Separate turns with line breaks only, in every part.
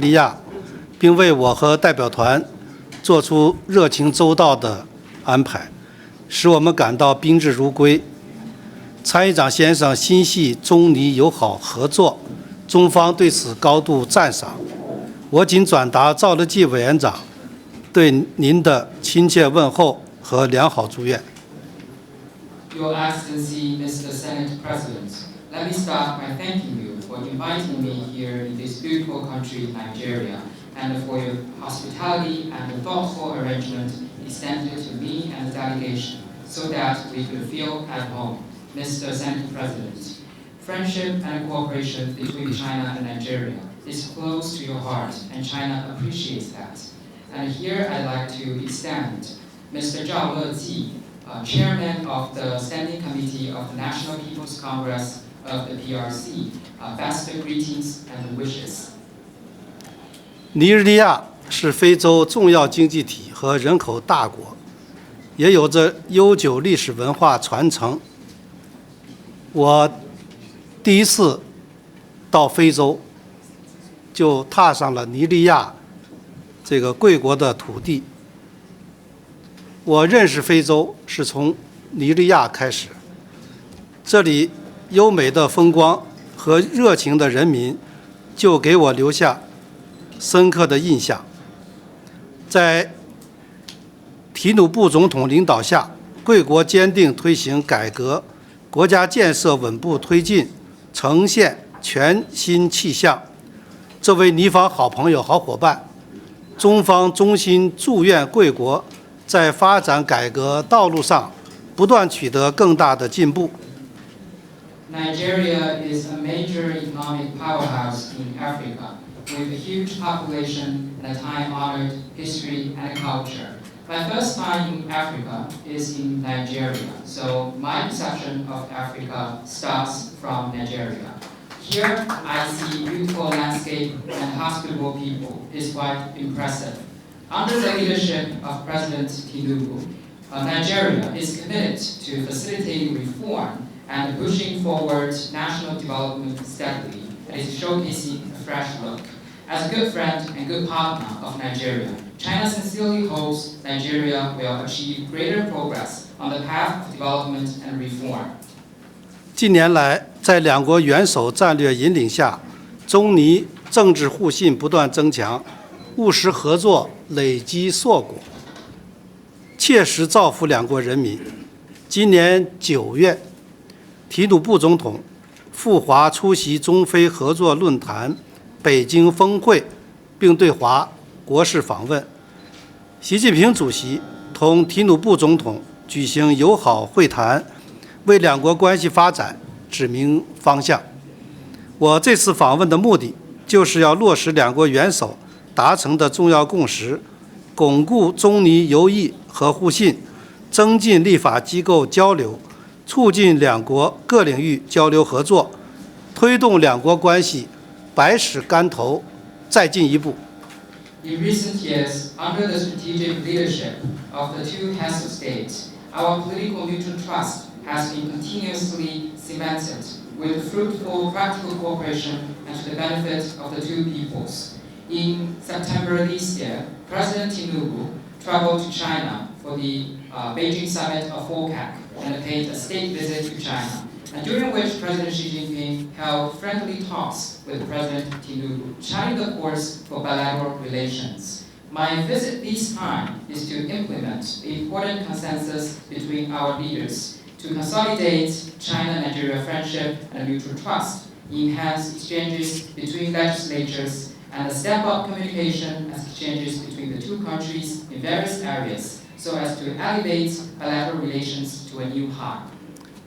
利亚，并为我和代表团做出热情周到的安排，使我们感到宾至如归。参议长先生心系中尼友好合作，中方对此高度赞赏。我谨转达赵乐际委员长对您的亲切问候和良好祝愿。
Your Excellency, Mr. Senate President, let me start by thanking you for inviting me here in this beautiful country, Nigeria, and for your hospitality and the thoughtful arrangement extended to me and the delegation so that we could feel at home. Mr. Senate President, friendship and cooperation between China and Nigeria is close to your heart, and China appreciates that. And here I'd like to extend Mr. Zhao Leji, Chairman of the Standing Committee of the National People's Congress of the PRC, best greetings and wishes.
尼日利亚是非洲重要经济体和人口大国，也有着悠久历史文化传承。我第一次到非洲，就踏上了尼日利亚这个贵国的土地。我认识非洲是从尼日利亚开始，这里优美的风光和热情的人民就给我留下深刻的印象。在提努布总统领导下，贵国坚定推行改革，国家建设稳步推进，呈现全新气象。作为尼方好朋友、好伙伴，中方衷心祝愿贵国在发展改革道路上不断取得更大的进步。
Nigeria is a major economic powerhouse in Africa, with a huge population and a time-honored history and culture. My first time in Africa is in Nigeria, so my perception of Africa starts from Nigeria. Here, I see beautiful landscape and hospitable people. It's quite impressive. Under the leadership of President Tinubu, Nigeria is committed to facilitating reform and pushing forward national development steadily, and is showcasing a fresh look. As a good friend and good partner of Nigeria, China sincerely hopes Nigeria will achieve greater progress on the path of development and reform.
近年来，在两国元首战略引领下，中尼政治互信不断增强，务实合作累积硕果，切实造福两国人民。今年9月，提努布总统赴华出席中非合作论坛北京峰会，并对华国事访问。习近平主席同提努布总统举行友好会谈，为两国关系发展指明方向。我这次访问的目的，就是要落实两国元首达成的重要共识，巩固中尼友谊和互信，增进立法机构交流，促进两国各领域交流合作，推动两国关系百尺竿头再进一步。
In recent years, under the strategic leadership of the two heads of state, our political mutual trust has been continuously cemented with fruitful practical cooperation and to the benefit of the two peoples. In September this year, President Tinubu traveled to China for the Beijing summit of FOCAC and paid a state visit to China, and during which President Xi Jinping held friendly talks with President Tinubu, charting the course for bilateral relations. My visit this time is to implement the important consensus between our leaders to consolidate China-Nigeria friendship and mutual trust, enhance exchanges between legislatures, and step up communication and exchanges between the two countries in various areas, so as to elevate bilateral relations to a new high.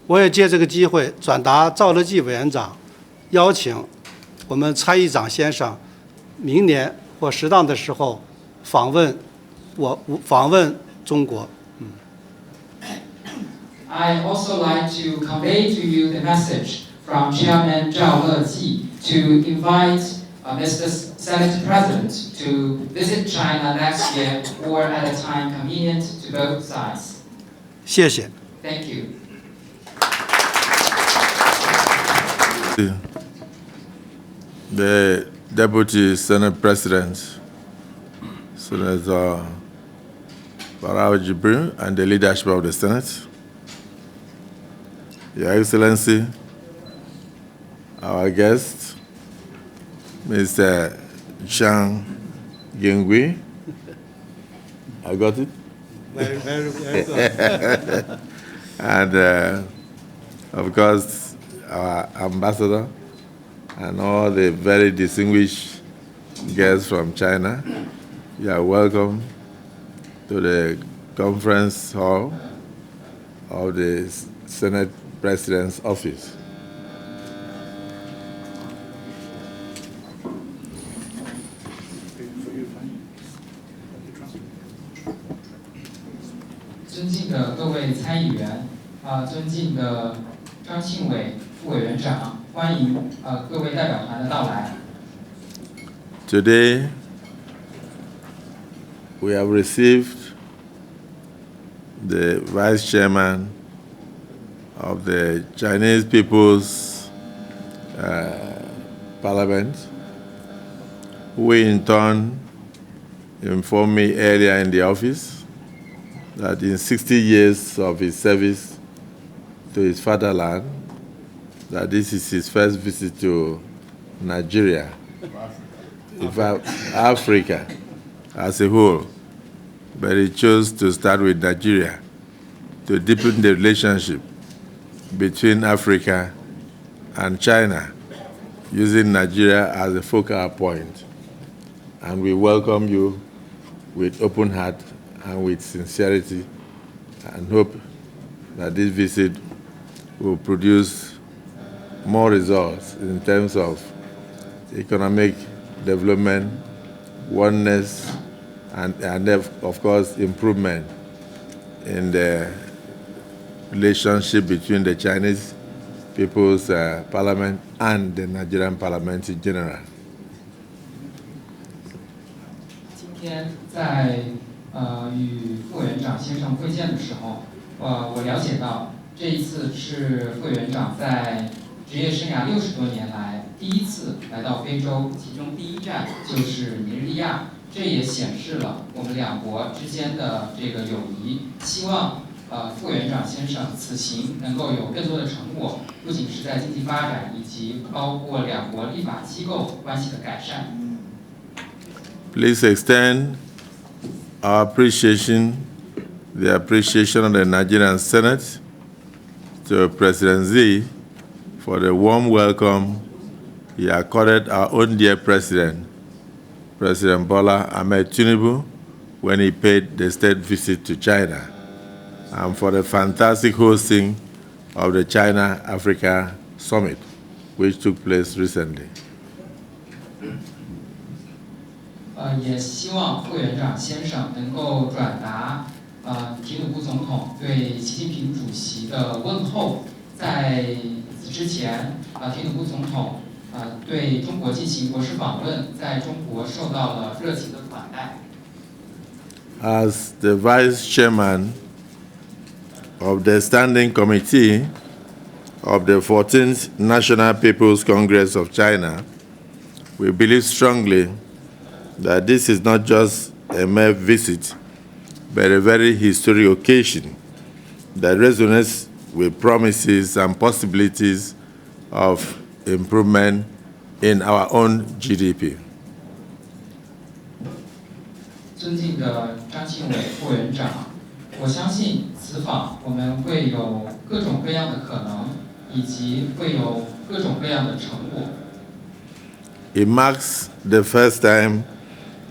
我也借这个机会转达赵乐际委员长邀请我们参议长先生明年或适当的时候访问中国。
I also like to convey to you the message from Chairman Zhao Leji to invite Mr. Senate President to visit China next year or at a time convenient to both sides.
谢谢。
Thank you.
The Deputy Senate President, Senator Barao Jibril, and the leadership of the Senate, Your Excellency, our guest, Mr. Zhang Yingui. I got it?
Very good.
And of course, our ambassador and all the very distinguished guests from China. You are welcome to the conference hall of the Senate President's office.
尊敬的各位参议员，尊敬的张庆伟副委员长，欢迎各位代表团的到来。
Today, we have received the Vice Chairman of the Chinese People's Parliament, who in turn informed me earlier in the office that in 60 years of his service to his fatherland, that this is his first visit to Nigeria, in fact, Africa as a whole. But he chose to start with Nigeria to deepen the relationship between Africa and China, using Nigeria as a focal point. And we welcome you with open heart and with sincerity, and hope that this visit will produce more results in terms of economic development, oneness, and of course, improvement in the relationship between the Chinese People's Parliament and the Nigerian Parliament in general.
今天在与副委员长先生会见的时候，我了解到这一次是副委员长在职业生涯60多年来第一次来到非洲，其中第一站就是尼日利亚，这也显示了我们两国之间的这个友谊。希望副委员长先生此行能够有更多的成果，不仅是在经济发展，以及包括两国立法机构关系的改善。
Please extend our appreciation, the appreciation of the Nigerian Senate, to President Xi for the warm welcome he accorded our own dear President, President Bola Ahmed Tinubu, when he paid the state visit to China, and for the fantastic hosting of the China-Africa Summit, which took place recently.
也希望副委员长先生能够转达提努布总统对习近平主席的问候。在此之前，提努布总统对中国进行国事访问，在中国受到了热情的款待。
As the Vice Chairman of the Standing Committee of the 14th National People's Congress of China, we believe strongly that this is not just a mere visit, but a very historic occasion that resonates with promises and possibilities of improvement in our own GDP.
尊敬的张庆伟副委员长，我相信此访我们会有各种各样的可能，以及会有各种各样的成果。
It marks the first time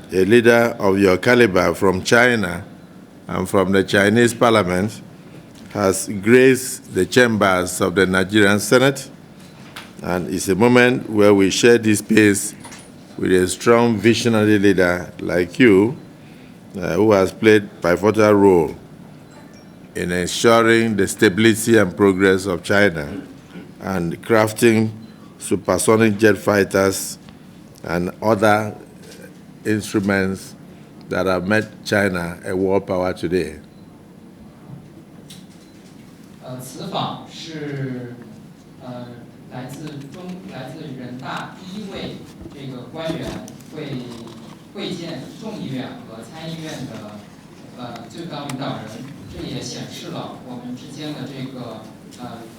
a leader of your caliber from China and from the Chinese parliament has graced the chambers of the Nigerian Senate, and it's a moment where we share this space with a strong visionary leader like you, who has played a pivotal role in ensuring the stability and progress of China and crafting supersonic jet fighters and other instruments that have made China a world power today.
此访是来自人大第一位这个官员会见众议院和参议院的最高领导人，这也显示了我们之间的这个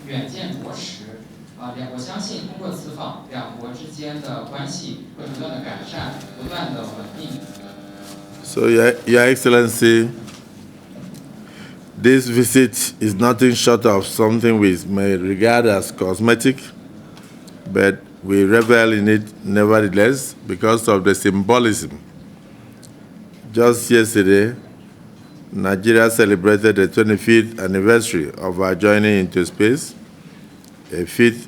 远见卓识。我相信通过此访，两国之间的关系会不断的改善，不断的稳定。
So, Your Excellency, this visit is nothing short of something we may regard as cosmetic, but we revel in it nevertheless because of the symbolism. Just yesterday, Nigeria celebrated the 25th anniversary of our journey into space, a feat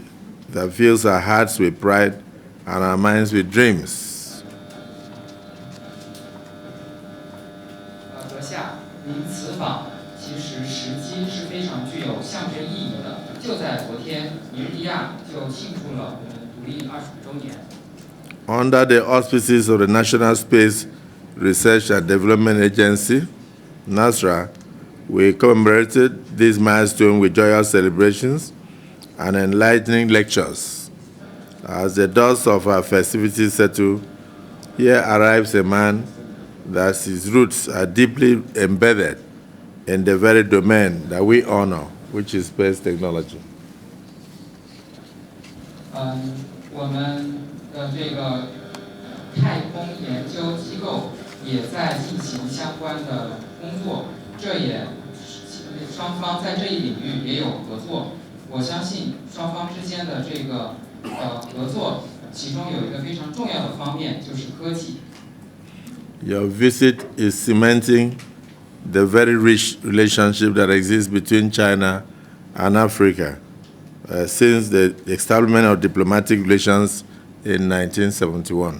that fills our hearts with pride and our minds with dreams.
阁下，您此访其实时机是非常具有象征意义的。就在昨天，尼日利亚就庆祝了我们独立25周年。
Under the auspices of the National Space Research and Development Agency, NASRA, we commemorated this milestone with joyous celebrations and enlightening lectures. As the dust of our festivities settle, here arrives a man that his roots are deeply embedded in the very domain that we honor, which is space technology.
我们的这个太空研究机构也在进行相关的工作，这也双方在这一领域也有合作。我相信双方之间的这个合作，其中有一个非常重要的方面就是科技。
Your visit is cementing the very rich relationship that exists between China and Africa since the establishment of diplomatic relations in 1971.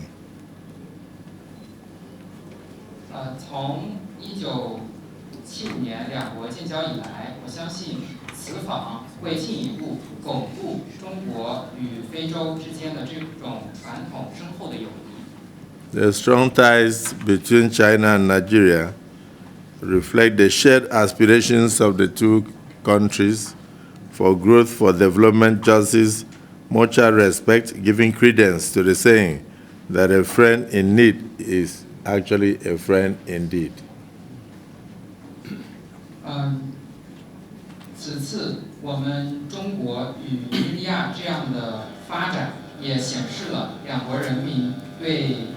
从1975年两国建交以来，我相信此访会进一步巩固中国与非洲之间的这种传统深厚的友谊。
The strong ties between China and Nigeria reflect the shared aspirations of the two countries for growth, for development, justice, mutual respect, giving credence to the saying that a friend in need is actually a friend indeed.
此次我们中国与尼日利亚这样的发展，也显示了两国人民对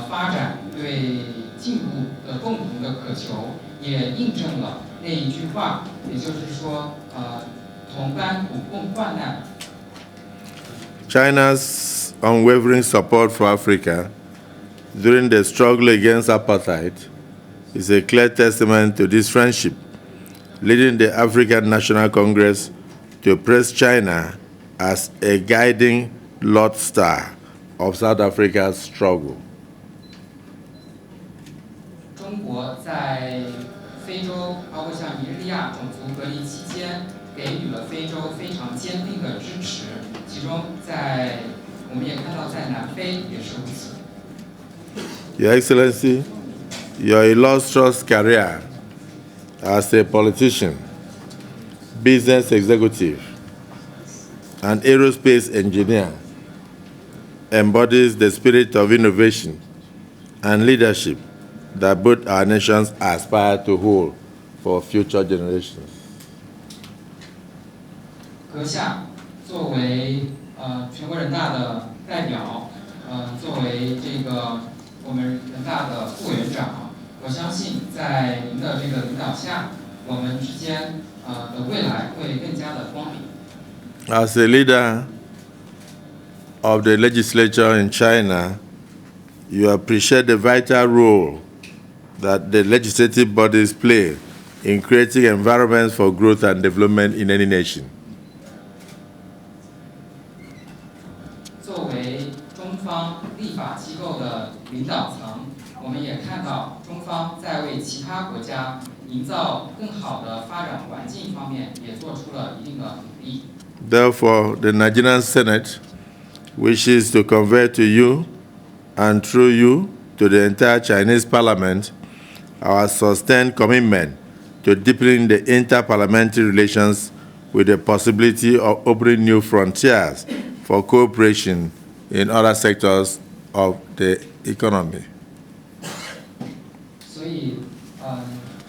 发展、对进步的共同的渴求，也印证了那一句话，也就是说，同甘苦共患难。
China's unwavering support for Africa during the struggle against apartheid is a clear testament to this friendship, leading the African National Congress to praise China as a guiding lodestar of South Africa's struggle.
中国在非洲，包括像尼日利亚种族隔离期间，给予了非洲非常坚定的支持。其中，我们也看到，在南非也是如此。
Your Excellency, your illustrious career as a politician, business executive, and aerospace engineer embodies the spirit of innovation and leadership that both our nations aspire to hold for future generations.
阁下作为全国人大的代表，作为这个我们人大的副委员长，我相信在您的这个领导下，我们之间的未来会更加的光明。
As a leader of the legislature in China, you appreciate the vital role that the legislative bodies play in creating environments for growth and development in any nation.
作为中方立法机构的领导层，我们也看到中方在为其他国家营造更好的发展环境方面也做出了一定的努力。
Therefore, the Nigerian Senate wishes to convey to you and through you to the entire Chinese Parliament our sustained commitment to deepening the inter-parliamentary relations with the possibility of opening new frontiers for cooperation in other sectors of the economy.
所以，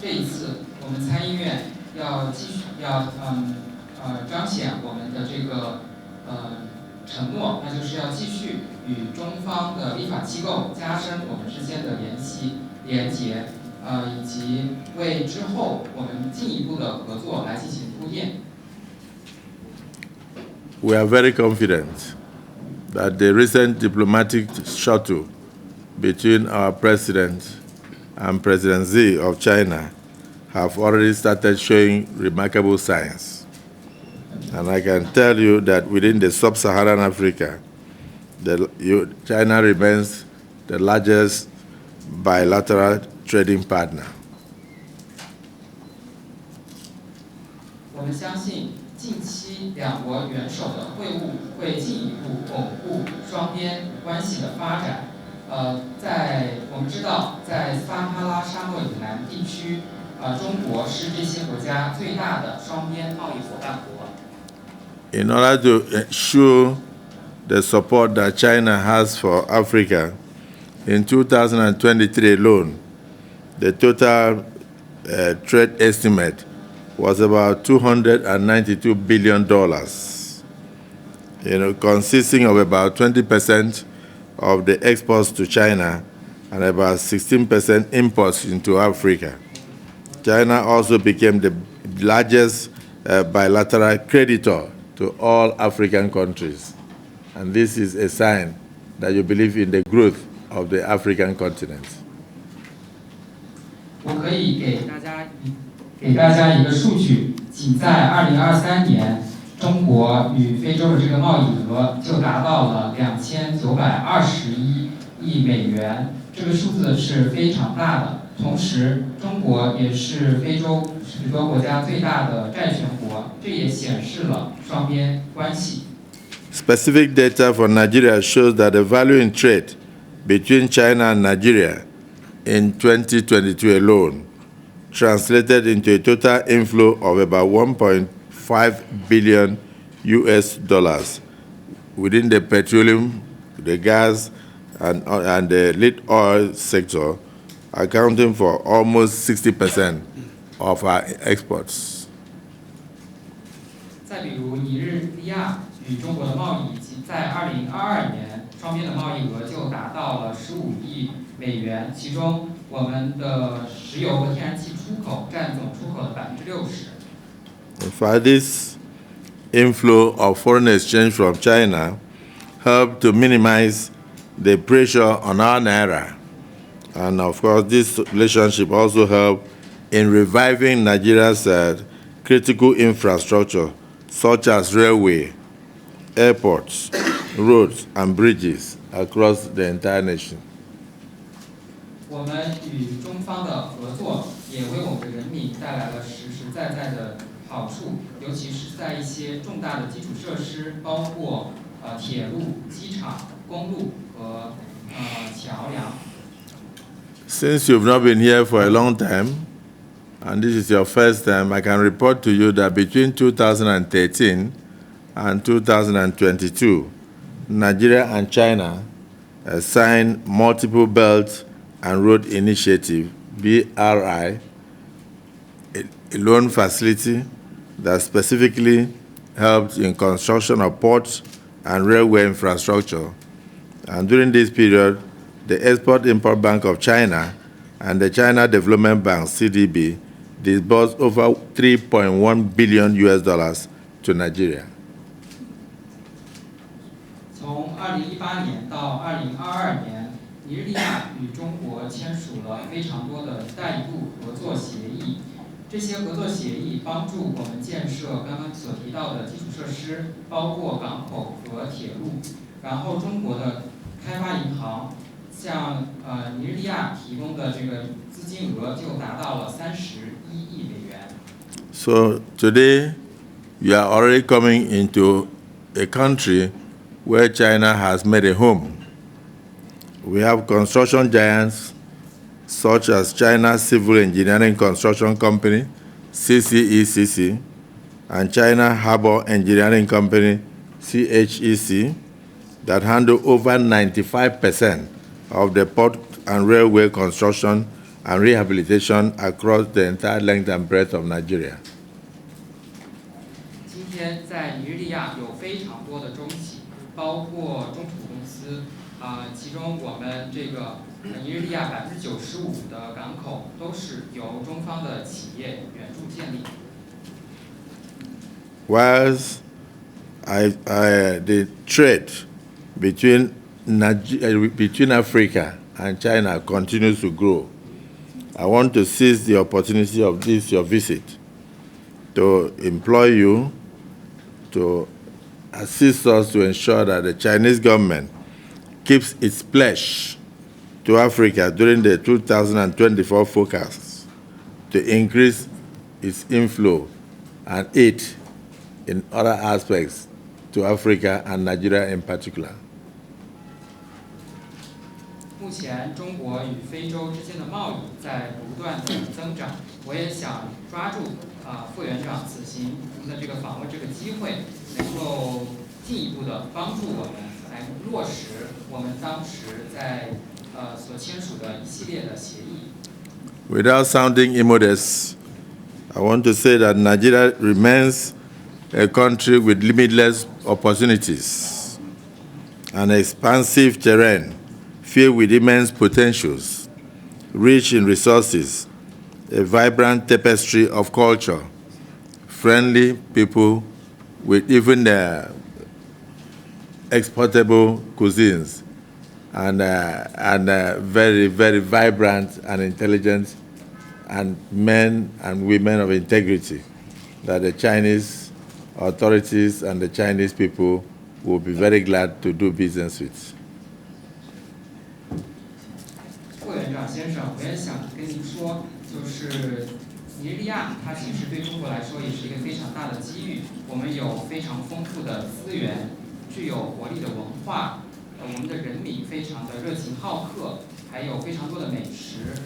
这一次我们参议院要继续彰显我们的这个承诺，那就是要继续与中方的立法机构加深我们之间的连结，以及为之后我们进一步的合作来进行铺垫。
We are very confident that the recent diplomatic shuttle between our president and President Xi of China have already started showing remarkable signs. And I can tell you that within the sub-Saharan Africa, China remains the largest bilateral trading partner.
我们相信，近期两国元首的会晤会进一步巩固双边关系的发展。我们知道，在撒哈拉沙漠以南地区，中国是这些国家最大的双边贸易伙伴国。
In order to ensure the support that China has for Africa, in 2023 alone, the total trade estimate was about $292 billion, consisting of about 20% of the exports to China and about 16% imports into Africa. China also became the largest bilateral creditor to all African countries. And this is a sign that you believe in the growth of the African continent.
我可以给大家一个数据，仅在2023年，中国与非洲的这个贸易额就达到了2921亿美元，这个数字是非常大的。同时，中国也是非洲许多国家最大的债权国，这也显示了双边关系。
Specific data for Nigeria shows that the value in trade between China and Nigeria in 2022 alone translated into a total inflow of about $1.5 billion within the petroleum, the gas, and the lit oil sector, accounting for almost 60% of our exports.
再比如，尼日利亚与中国的贸易，在2022年双边的贸易额就达到了15亿美元，其中我们的石油和天然气出口占总出口的60%。
In fact, this inflow of foreign exchange from China helped to minimize the pressure on our naira. And of course, this relationship also helped in reviving Nigeria's critical infrastructure, such as railway, airports, roads, and bridges across the entire nation.
我们与中方的合作也为我们的人民带来了实实在在的好处，尤其是在一些重大的基础设施，包括铁路、机场、公路和桥梁。
Since you've not been here for a long time, and this is your first time, I can report to you that between 2013 and 2022, Nigeria and China signed multiple Belt and Road Initiative, BRI, a loan facility that specifically helped in construction of ports and railway infrastructure. And during this period, the Export-Import Bank of China and the China Development Bank, CDB, disbursed over $3.1 billion to Nigeria.
从2018年到2022年，尼日利亚与中国签署了非常多的“一带一路”合作协议。这些合作协议帮助我们建设刚刚所提到的基础设施，包括港口和铁路。然后，中国的开发银行向尼日利亚提供的这个资金额就达到了31亿美元。
So today, you are already coming into a country where China has made a home. We have construction giants such as China Civil Engineering Construction Company, CCECC, and China Harbor Engineering Company, CHEC, that handle over 95% of the port and railway construction and rehabilitation across the entire length and breadth of Nigeria.
今天在尼日利亚有非常多的中企，包括中土公司，其中我们这个尼日利亚95%的港口都是由中方的企业援助建立。
Whilst the trade between Africa and China continues to grow, I want to seize the opportunity of this your visit to employ you to assist us to ensure that the Chinese government keeps its pledge to Africa during the 2024 forecast to increase its inflow and aid in other aspects to Africa and Nigeria in particular.
目前中国与非洲之间的贸易在不断的增长，我也想抓住副院长此行的这个访问这个机会，能够进一步的帮助我们来落实我们当时在所签署的一系列的协议。
Without sounding immodest, I want to say that Nigeria remains a country with limitless opportunities, an expansive terrain filled with immense potentials, rich in resources, a vibrant tapestry of culture, friendly people with even exportable cuisines, and very, very vibrant and intelligent and men and women of integrity that the Chinese authorities and the Chinese people will be very glad to do business with.
副院长先生，我也想跟您说，就是尼日利亚，它其实对中国来说也是一个非常大的机遇。我们有非常丰富的资源，具有活力的文化，我们的人民非常的热情好客，还有非常多的美食，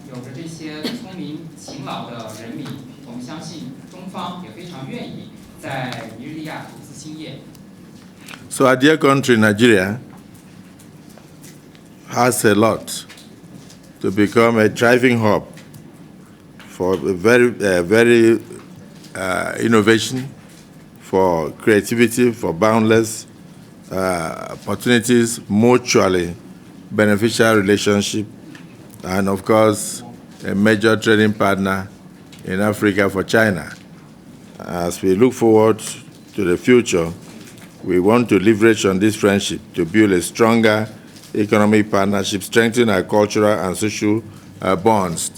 有着这些聪明勤劳的人民，我们相信中方也非常愿意在尼日利亚投资兴业。
So our dear country, Nigeria, has a lot to become a driving hub for very innovation, for creativity, for boundless opportunities, mutually beneficial relationship, and of course, a major trading partner in Africa for China. As we look forward to the future, we want to leverage on this friendship to build a stronger economic partnership, strengthen our cultural and social bonds,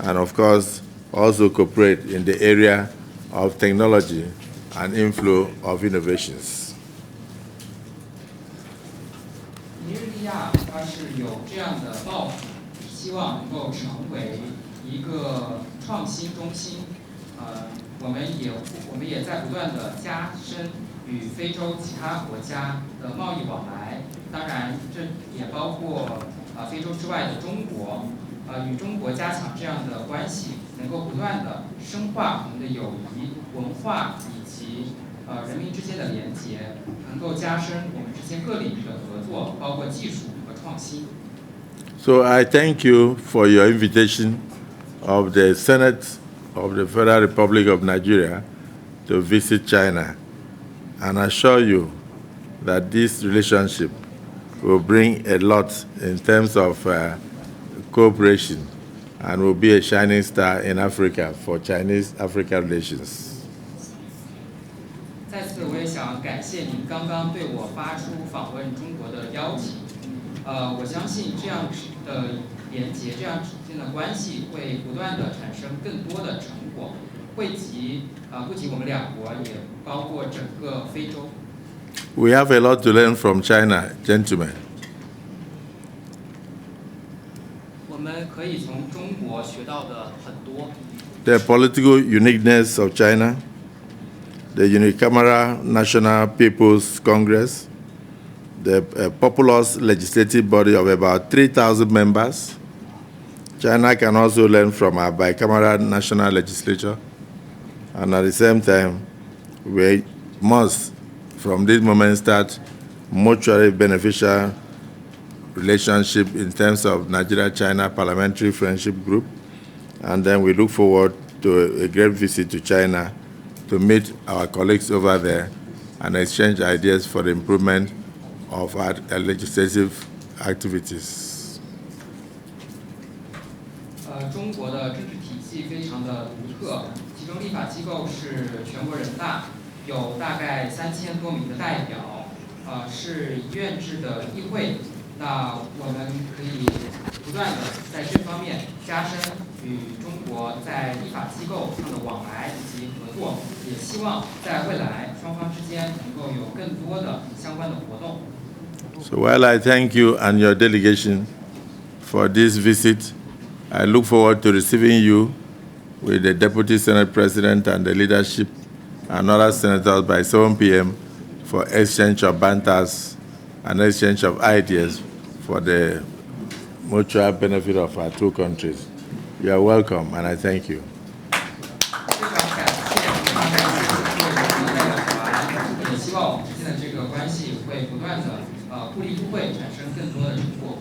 and of course, also cooperate in the area of technology and inflow of innovations.
尼日利亚它是有这样的抱负，希望能够成为一个创新中心。我们也在不断的加深与非洲其他国家的贸易往来。当然，这也包括非洲之外的中国，与中国加强这样的关系，能够不断的深化我们的友谊、文化以及人民之间的连结，能够加深我们之间各领域的合作，包括技术和创新。
So I thank you for your invitation of the Senate of the Federal Republic of Nigeria to visit China, and I assure you that this relationship will bring a lot in terms of cooperation and will be a shining star in Africa for Chinese-Africa relations.
再次，我也想感谢您刚刚对我发出访问中国的邀请。我相信这样的连结，这样之间的关系会不断的产生更多的成果，惠及不仅我们两国，也包括整个非洲。
We have a lot to learn from China, gentlemen.
我们可以从中国学到的很多。
The political uniqueness of China, the unicameral National People's Congress, the populous legislative body of about 3,000 members. China can also learn from our bicameral national legislature. And at the same time, we must, from this moment, start mutually beneficial relationship in terms of Nigeria-China Parliamentary Friendship Group. And then we look forward to a great visit to China to meet our colleagues over there and exchange ideas for the improvement of our legislative activities.
中国的政治体系非常的独特，其中立法机构是全国人大，有大概3000多名的代表，是院制的议会。那我们可以不断的在这方面加深与中国在立法机构上的往来以及合作，也希望在未来双方之间能够有更多的相关的活动。
So while I thank you and your delegation for this visit, I look forward to receiving you with the Deputy Senate President and the leadership and other senators by 7 p.m. for exchange of banters and exchange of ideas for the mutual benefit of our two countries. You are welcome, and I thank you.
非常感谢各位代表团，也希望我们之间的这个关系会不断的互利互惠，产生更多的成果。